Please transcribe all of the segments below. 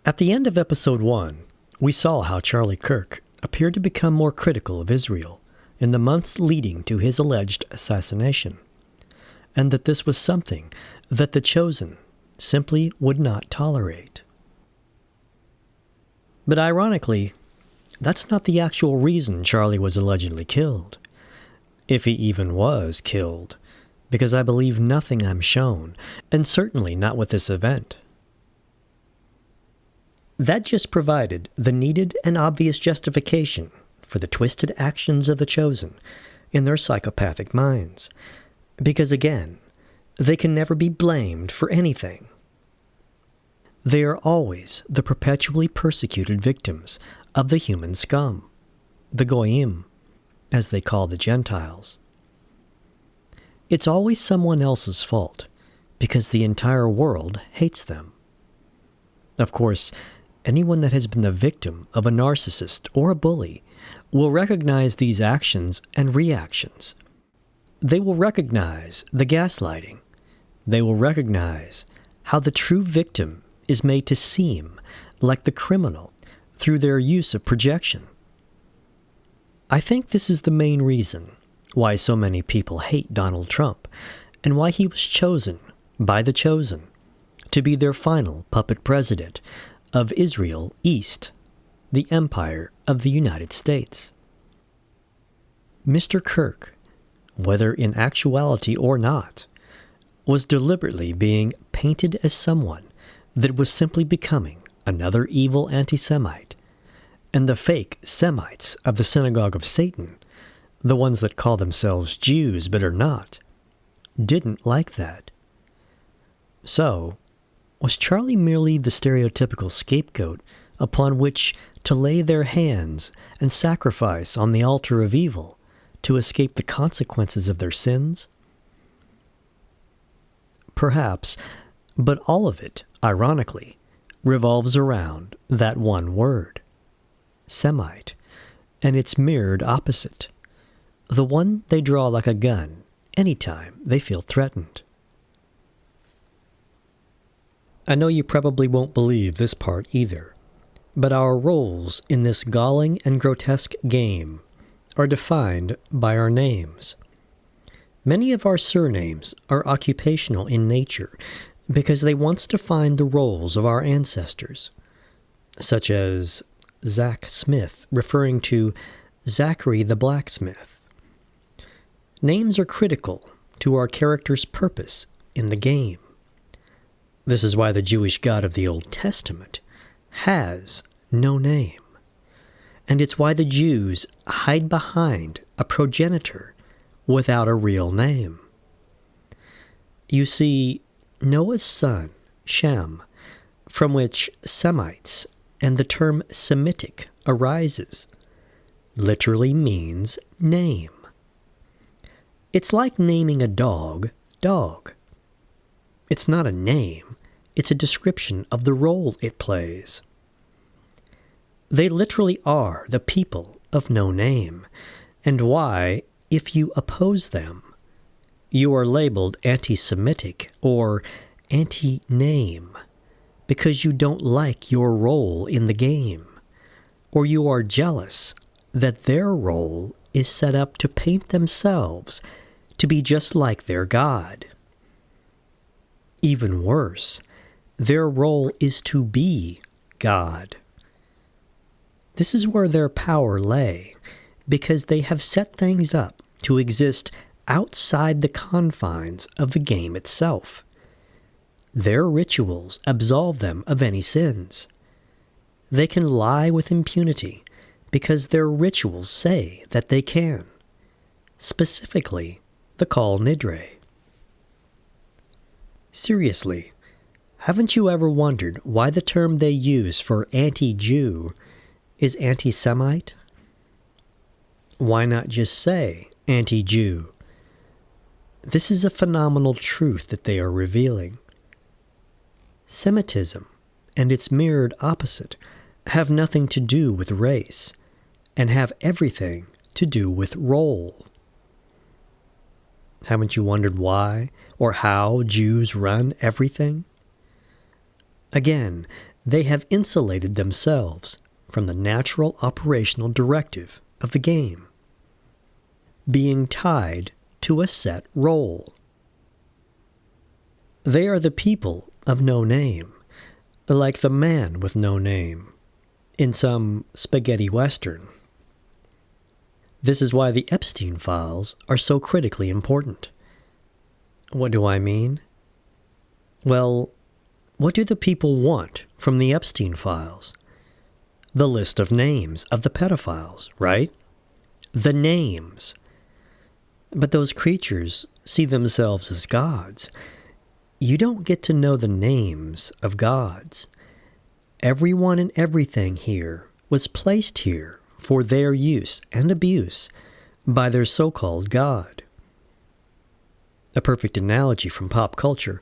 At the end of episode 1, we saw how Charlie Kirk appeared to become more critical of Israel in the months leading to his alleged assassination, and that this was something that the Chosen simply would not tolerate. But ironically, that's not the actual reason Charlie was allegedly killed, if he even was killed, because I believe nothing I'm shown, and certainly not with this event. That just provided the needed and obvious justification for the twisted actions of the Chosen in their psychopathic minds, because again, they can never be blamed for anything. They are always the perpetually persecuted victims of the human scum, the goyim, as they call the Gentiles. It's always someone else's fault, because the entire world hates them. Of course, anyone that has been the victim of a narcissist or a bully will recognize these actions and reactions. They will recognize the gaslighting. They will recognize how the true victim is made to seem like the criminal through their use of projection. I think this is the main reason why so many people hate Donald Trump and why he was chosen by the Chosen to be their final puppet president of Israel East, the empire of the United States. Mr. Kirk, whether in actuality or not, was deliberately being painted as someone that was simply becoming another evil anti-Semite, and the fake Semites of the synagogue of Satan, the ones that call themselves Jews but are not, didn't like that. So, was Charlie merely the stereotypical scapegoat upon which to lay their hands and sacrifice on the altar of evil to escape the consequences of their sins? Perhaps, but all of it, ironically, revolves around that one word, Semite, and its mirrored opposite, the one they draw like a gun anytime they feel threatened. I know you probably won't believe this part either, but our roles in this galling and grotesque game are defined by our names. Many of our surnames are occupational in nature because they once defined the roles of our ancestors, such as Zach Smith, referring to Zachary the blacksmith. Names are critical to our character's purpose in the game. This is why the Jewish God of the Old Testament has no name. And it's why the Jews hide behind a progenitor without a real name. You see, Noah's son, Shem, from which Semites and the term Semitic arises, literally means name. It's like naming a dog, dog. It's not a name, it's a description of the role it plays. They literally are the people of no name, and why, if you oppose them, you are labeled anti-Semitic or anti-name because you don't like your role in the game, or you are jealous that their role is set up to paint themselves to be just like their God. Even worse, their role is to be God. This is where their power lay, because they have set things up to exist outside the confines of the game itself. Their rituals absolve them of any sins. They can lie with impunity because their rituals say that they can. Specifically, the Kol Nidre. Seriously, haven't you ever wondered why the term they use for anti-Jew is anti-Semite? Why not just say anti-Jew? This is a phenomenal truth that they are revealing. Semitism and its mirrored opposite have nothing to do with race and have everything to do with role. Haven't you wondered why or how Jews run everything? Again, They have insulated themselves from the natural operational directive of the game, being tied to a set role. They are the people of no name, like the man with no name in some spaghetti western. This is why the Epstein files are so critically important. What do I mean? Well, what do the people want from the Epstein files? The list of names of the pedophiles, right? The names. But those creatures see themselves as gods. You don't get to know the names of gods. Everyone and everything here was placed here for their use and abuse by their so-called God. A perfect analogy from pop culture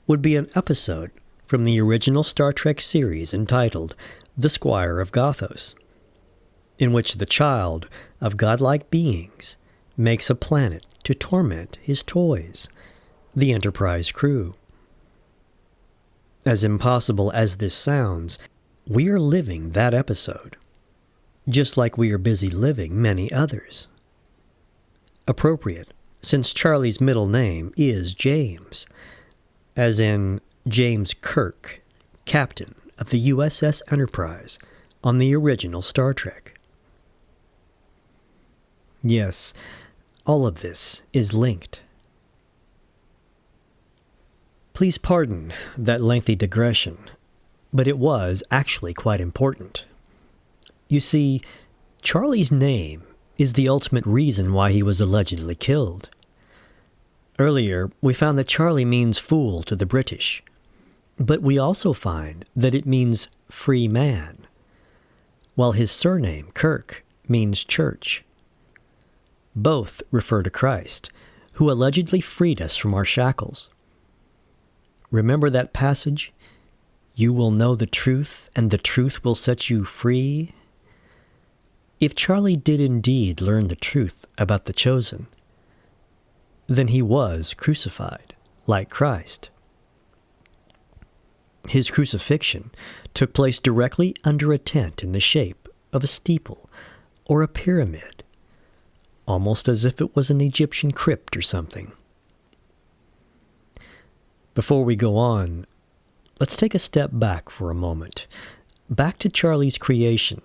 would be an episode from the original Star Trek series entitled The Squire of Gothos, in which the child of godlike beings makes a planet to torment his toys, the Enterprise crew. As impossible as this sounds, we are living that episode, just like we are busy living many others. Appropriate, since Charlie's middle name is James, as in James Kirk, captain of the USS Enterprise on the original Star Trek. Yes, all of this is linked. Please pardon that lengthy digression, but it was actually quite important. You see, Charlie's name is the ultimate reason why he was allegedly killed. Earlier, we found that Charlie means fool to the British, but we also find that it means free man, while his surname, Kirk, means church. Both refer to Christ, who allegedly freed us from our shackles. Remember that passage? You will know the truth, and the truth will set you free. If Charlie did indeed learn the truth about the chosen, then he was crucified, like Christ. His crucifixion took place directly under a tent in the shape of a steeple or a pyramid, almost as if it was an Egyptian crypt or something. Before we go on, let's take a step back for a moment, back to Charlie's creation,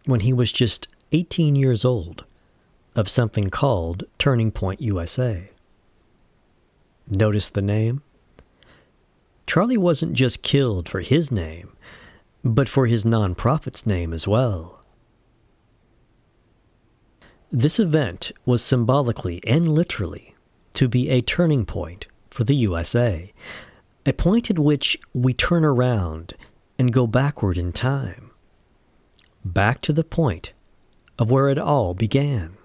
when he was just 18 years old, of something called Turning Point USA. Notice the name? Charlie wasn't just killed for his name, but for his nonprofit's name as well. This event was symbolically and literally to be a turning point for the USA, a point at which we turn around and go backward in time, back to the point of where it all began.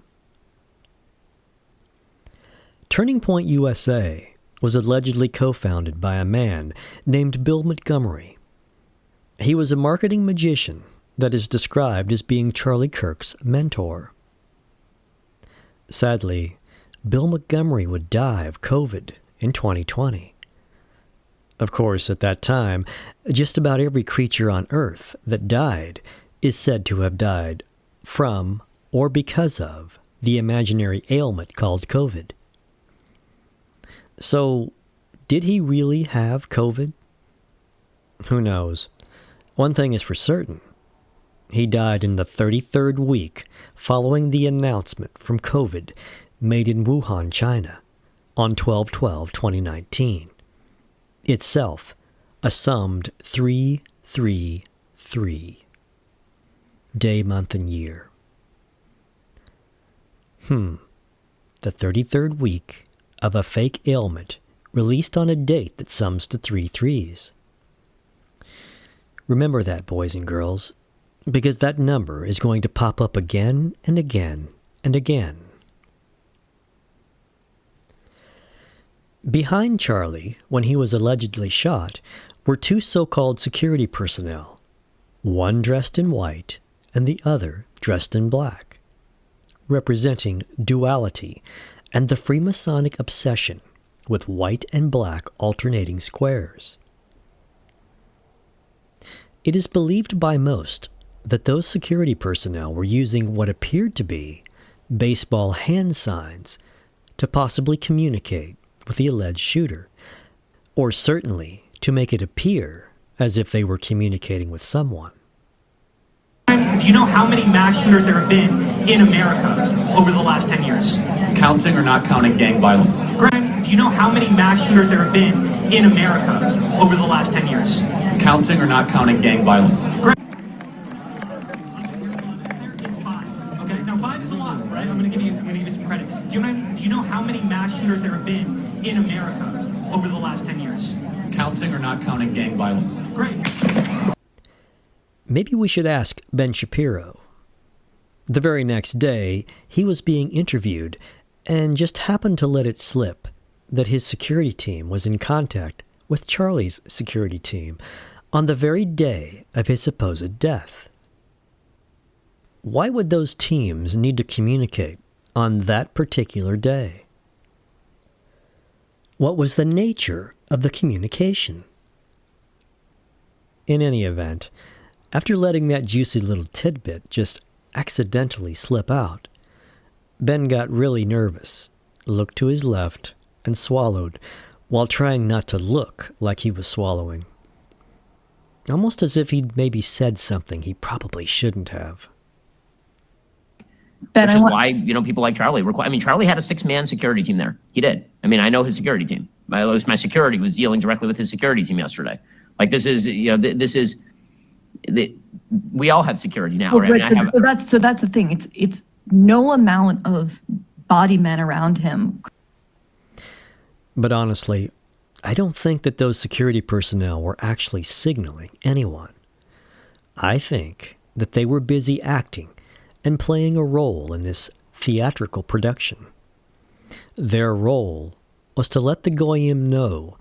Turning Point USA was allegedly co-founded by a man named Bill Montgomery. He was a marketing magician that is described as being Charlie Kirk's mentor. Sadly, Bill Montgomery would die of COVID in 2020. Of course, at that time, just about every creature on Earth that died is said to have died from or because of the imaginary ailment called COVID. So, did he really have COVID? Who knows? One thing is for certain. He died in the 33rd week following the announcement from COVID made in Wuhan, China, on 12/12/2019. Itself a summed 333. Day, month, and year. The 33rd week of a fake ailment released on a date that sums to 3 threes. Remember that, boys and girls, because that number is going to pop up again and again and again. Behind Charlie, when he was allegedly shot, were 2 so-called security personnel, one dressed in white and the other dressed in black, representing duality and the Freemasonic obsession with white and black alternating squares. It is believed by most that those security personnel were using what appeared to be baseball hand signs to possibly communicate with the alleged shooter, or certainly to make it appear as if they were communicating with someone. Do you know how many mass shooters there have been in America over the last 10 years? Counting or not counting gang violence? Grant, do you know how many mass shooters there have been in America over the last 10 years? Counting or not counting gang violence? Grant. It's 5. Okay, now 5 is a lot, right? I'm gonna give you some credit. Do you know how many mass shooters there have been in America over the last 10 years? Counting or not counting gang violence? Great. Maybe we should ask Ben Shapiro. The very next day, he was being interviewed and just happened to let it slip that his security team was in contact with Charlie's security team on the very day of his supposed death. Why would those teams need to communicate on that particular day? What was the nature of the communication? In any event, after letting that juicy little tidbit just accidentally slip out, Ben got really nervous, looked to his left, and swallowed, while trying not to look like he was swallowing. Almost as if he'd maybe said something he probably shouldn't have. Which is why, people like Charlie Charlie had a 6-man security team there. He did. I know his security team. At least my security was dealing directly with his security team yesterday. We all have security now, right? So that's the thing. It's no amount of body men around him. But honestly, I don't think that those security personnel were actually signaling anyone. I think that they were busy acting and playing a role in this theatrical production. Their role was to let the goyim know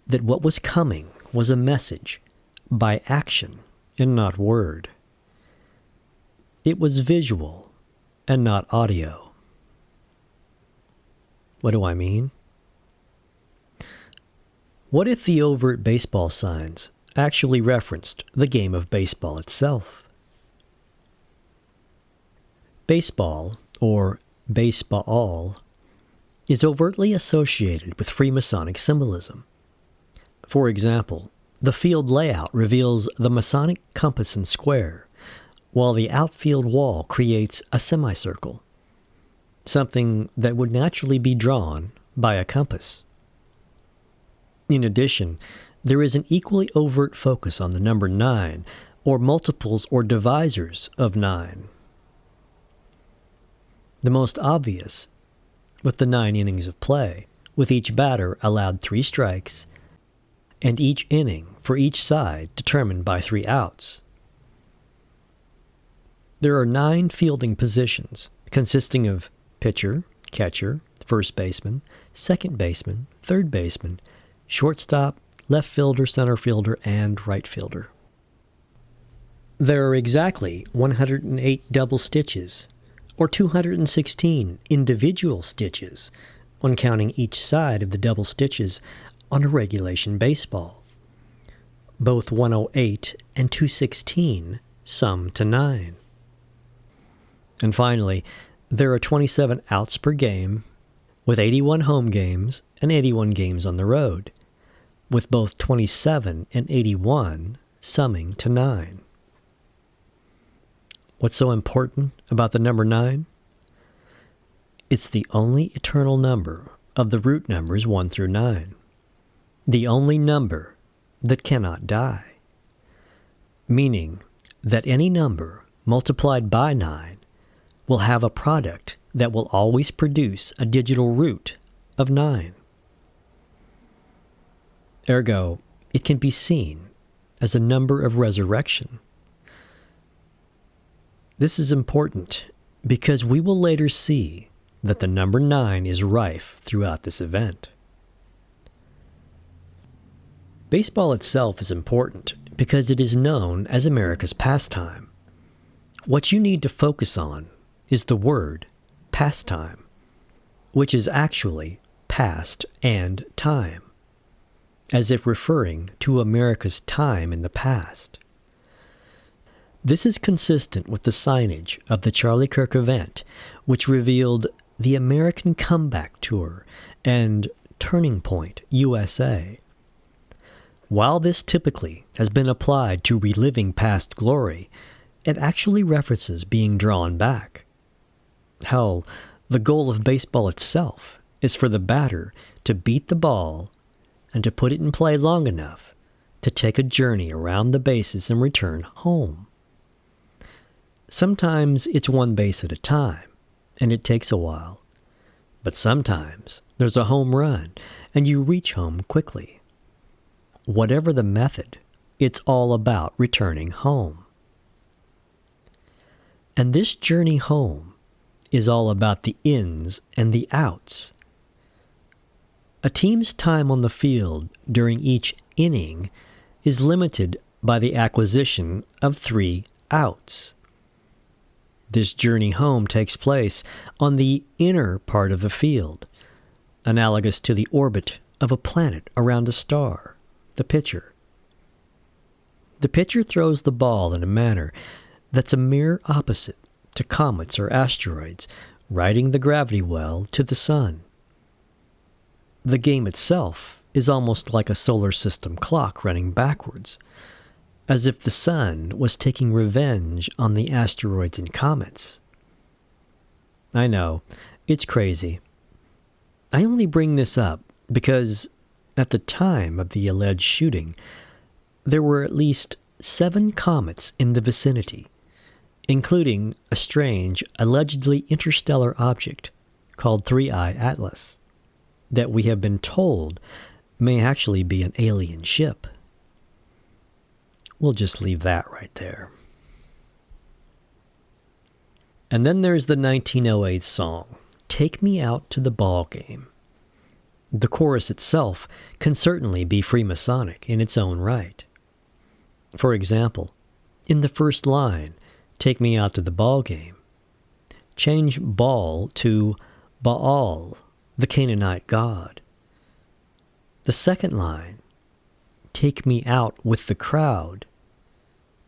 that what was coming was a message by action and not word. It was visual and not audio. What do I mean? What if the overt baseball signs actually referenced the game of baseball itself? Baseball, or baseball, is overtly associated with Freemasonic symbolism. For example, the field layout reveals the Masonic compass and square, while the outfield wall creates a semicircle, something that would naturally be drawn by a compass. In addition, there is an equally overt focus on the number 9, or multiples or divisors of 9. The most obvious, with the 9 innings of play, with each batter allowed 3 strikes, and each inning for each side determined by 3 outs. There are 9 fielding positions, consisting of pitcher, catcher, first baseman, second baseman, third baseman, shortstop, left fielder, center fielder, and right fielder. There are exactly 108 double stitches, or 216 individual stitches, when counting each side of the double stitches on a regulation baseball. Both 108 and 216 sum to 9. And finally, there are 27 outs per game, with 81 home games and 81 games on the road, with both 27 and 81 summing to 9. What's so important about the number 9? It's the only eternal number of the root numbers 1 through 9. The only number that cannot die. Meaning that any number multiplied by 9 will have a product that will always produce a digital root of 9. Ergo, it can be seen as a number of resurrection. This is important because we will later see that the number 9 is rife throughout this event. Baseball itself is important because it is known as America's pastime. What you need to focus on is the word pastime, which is actually past and time, as if referring to America's time in the past. This is consistent with the signage of the Charlie Kirk event, which revealed the American Comeback Tour and Turning Point USA. While this typically has been applied to reliving past glory, it actually references being drawn back. Hell, the goal of baseball itself is for the batter to beat the ball and to put it in play long enough to take a journey around the bases and return home. Sometimes it's one base at a time, and it takes a while. But sometimes there's a home run, and you reach home quickly. Whatever the method, it's all about returning home. And this journey home is all about the ins and the outs. A team's time on the field during each inning is limited by the acquisition of 3 outs. This journey home takes place on the inner part of the field, analogous to the orbit of a planet around a star, the pitcher. The pitcher throws the ball in a manner that's a mirror opposite to comets or asteroids riding the gravity well to the sun. The game itself is almost like a solar system clock running backwards, as if the sun was taking revenge on the asteroids and comets. I know, it's crazy. I only bring this up because at the time of the alleged shooting, there were at least 7 comets in the vicinity, including a strange, allegedly interstellar object called 3I Atlas, that we have been told may actually be an alien ship. We'll just leave that right there. And then there's the 1908 song, Take Me Out to the Ball Game. The chorus itself can certainly be Freemasonic in its own right. For example, in the first line, Take Me Out to the Ball Game, change ball to Baal, the Canaanite god. The second line, Take Me Out with the Crowd,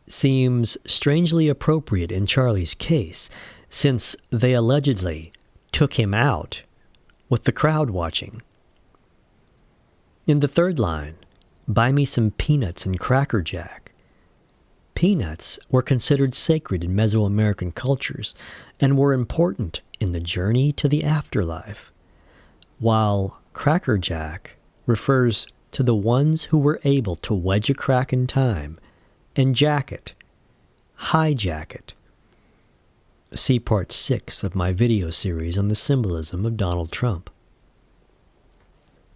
seems strangely appropriate in Charlie's case, since they allegedly took him out with the crowd watching. In the third line, Buy me some peanuts and Cracker Jack. Peanuts were considered sacred in Mesoamerican cultures and were important in the journey to the afterlife, while Cracker Jack refers to the ones who were able to wedge a crack in time and hijack it. See part 6 of my video series on the symbolism of Donald Trump.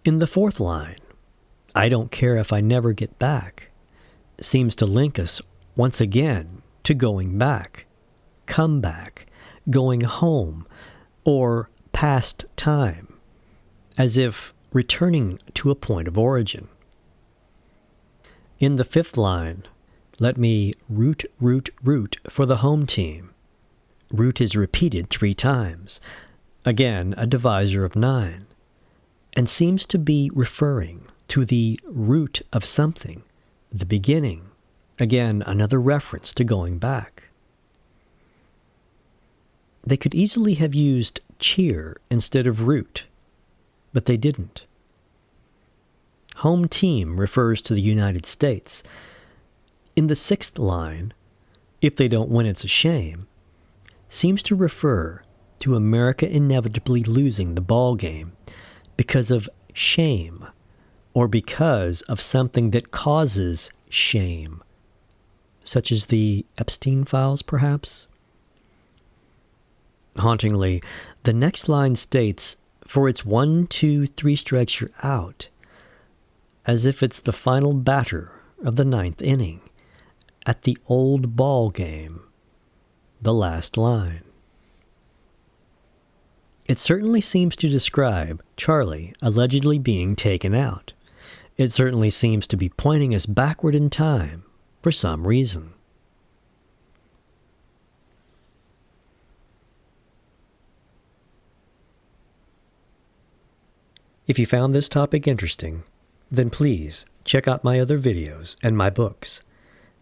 In the fourth line, I don't care if I never get back, seems to link us once again to going back, come back, going home, or past time, as if returning to a point of origin. In the fifth line, let me root for the home team. Root is repeated 3 times, again a divisor of 9, and seems to be referring to the root of something, the beginning, again another reference to going back. They could easily have used cheer instead of root, but they didn't. Home team refers to the United States. In the 6th line, if they don't win it's a shame, seems to refer to America inevitably losing the ball game because of shame, or because of something that causes shame, such as the Epstein files, perhaps? Hauntingly, the next line states, for it's 1, 2, 3 strikes you're out, as if it's the final batter of the 9th inning at the old ball game, the last line. It certainly seems to describe Charlie allegedly being taken out. It certainly seems to be pointing us backward in time for some reason. If you found this topic interesting, then please check out my other videos and my books.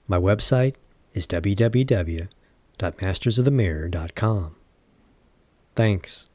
My website is www.mastersofthemirror.com. Thanks.